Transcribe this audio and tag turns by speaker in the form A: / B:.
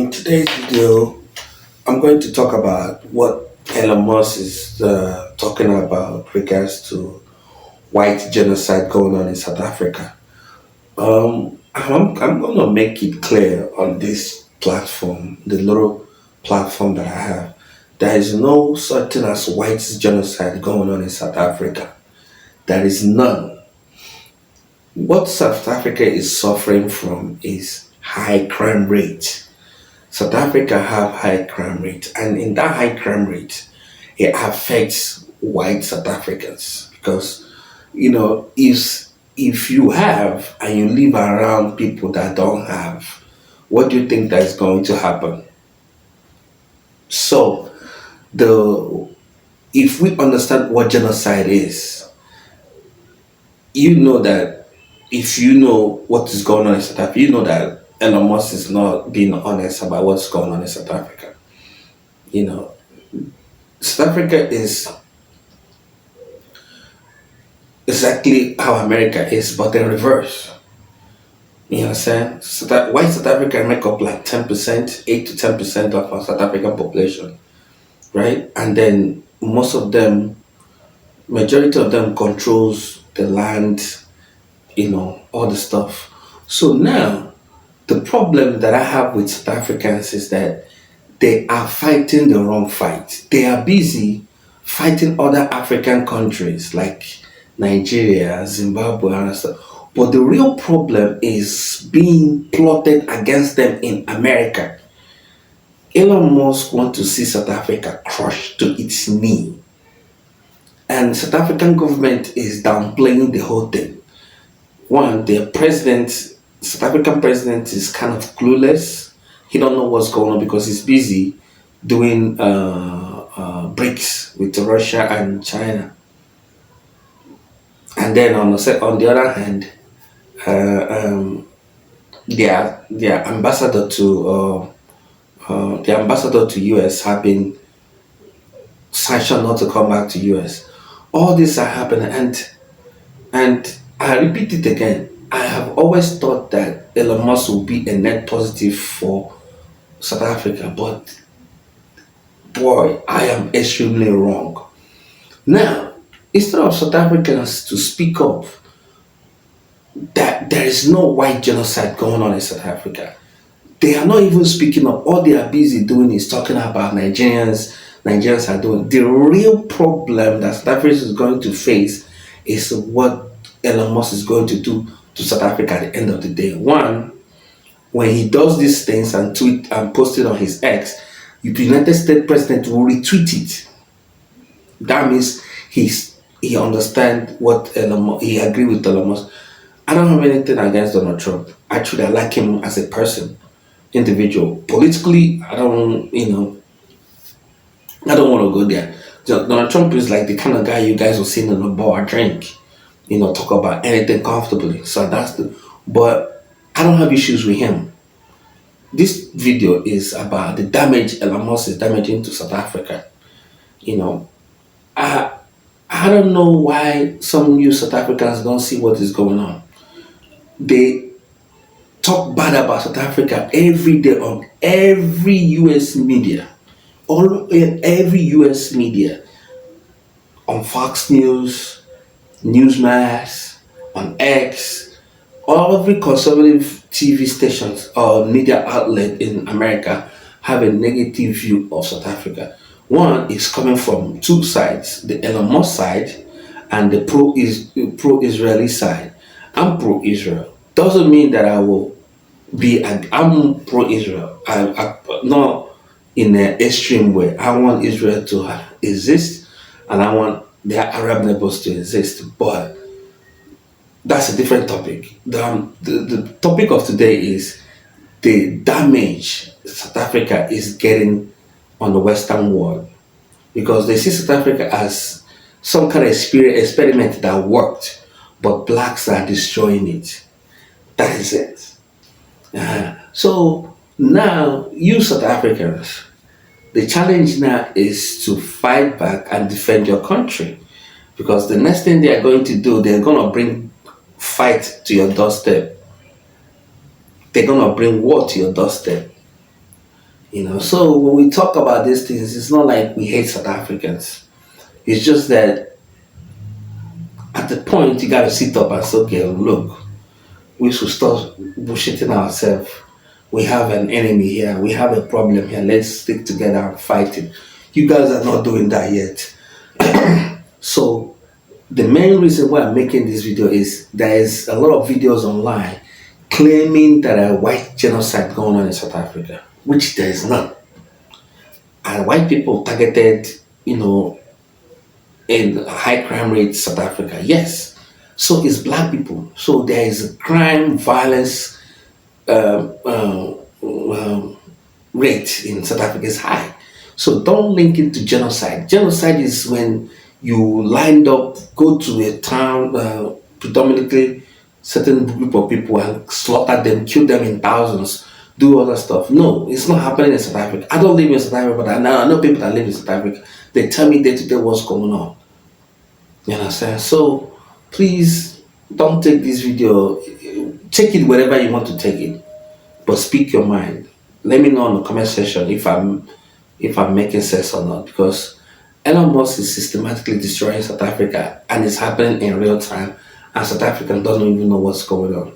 A: In today's video, I'm going to talk about what Elon Musk is talking about regards to white genocide going on in South Africa. I'm going to make it clear on this platform, the little platform that I have. There is no such thing as white genocide going on in South Africa. There is none. What South Africa is suffering from is high crime rate. South Africa have high crime rate, and in that high crime rate, it affects white South Africans because if you have and you live around people that don't have, what do you think that is going to happen? So the if we understand what genocide is, you know that if you know what is going on in South Africa, you know that Elon Musk is not being honest about what's going on in South Africa. You know, South Africa is exactly how America is, but in reverse. You understand? So that white South Africa make up like 10%, 8 to 10% of our South African population, right? And then majority of them controls the land, all the stuff. So now, the problem that I have with South Africans is that they are fighting the wrong fight. They are busy fighting other African countries like Nigeria, Zimbabwe, and stuff. But the real problem is being plotted against them in America. Elon Musk wants to see South Africa crushed to its knee. And South African government is downplaying the whole thing. One, South African president is kind of clueless. He don't know what's going on because he's busy doing BRICS with Russia and China. And then on the other hand, their ambassador to US have been sanctioned not to come back to US. All this are happening, and I repeat it again. I have always thought that Elon Musk will be a net positive for South Africa, but boy, I am extremely wrong. Now, instead of South Africans to speak up that there is no white genocide going on in South Africa, they are not even speaking up. All they are busy doing is talking about Nigerians. Nigerians are doing. The real problem that South Africa is going to face is what Elon Musk is going to do to South Africa at the end of the day. One, when he does these things and tweet and post it on his X, the United States president will retweet it. That means he understands what he agree with Elon Musk. I don't have anything against Donald Trump. Actually, I like him as a person, individual. Politically, I don't want to go there. Donald Trump is like the kind of guy you guys will see in a bar drink, talk about anything comfortably. So but I don't have issues with him. This video is about the damage Elon Musk is damaging to South Africa. I don't know why some new South Africans don't see what is going on. They talk bad about South Africa every day on every US media. Every US media, on Fox News, Newsmax, on X, every conservative TV stations or media outlet in America have a negative view of South Africa. One is coming from two sides, the Elon Musk side and the pro-Israeli side. I'm pro-Israel. Doesn't mean that I'm pro-Israel. I not in an extreme way. I want Israel to exist and I want the Arab neighbors to exist. But that's a different topic. The topic of today is the damage South Africa is getting on the Western world, because they see South Africa as some kind of experiment that worked, but blacks are destroying it. That is it. So now, you South Africans, the challenge now is to fight back and defend your country, because the next thing they are going to do, they're going to bring fight to your doorstep. They're going to bring war to your doorstep. So when we talk about these things, it's not like we hate South Africans. It's just that at the point you gotta sit up and say, okay, look, we should stop bullshitting ourselves. We have an enemy here. We have a problem here. Let's stick together and fight it. You guys are not doing that yet. So the main reason why I'm making this video is there is a lot of videos online claiming that a white genocide going on in South Africa, which there is none. And white people targeted, you know, in high crime rate South Africa. Yes. So it's black people. So there is a crime, violence rate in South Africa is high. So don't link it to genocide. Genocide is when you lined up, go to a town, predominantly certain group of people and slaughter them, kill them in thousands, do all that stuff. No, it's not happening in South Africa. I don't live in South Africa, but I know people that live in South Africa. They tell me day to day what's going on. You understand? So please don't take this video. Take it wherever you want to take it, but speak your mind. Let me know in the comment section if I'm making sense or not, because Elon Musk is systematically destroying South Africa and it's happening in real time, and South Africans don't even know what's going on.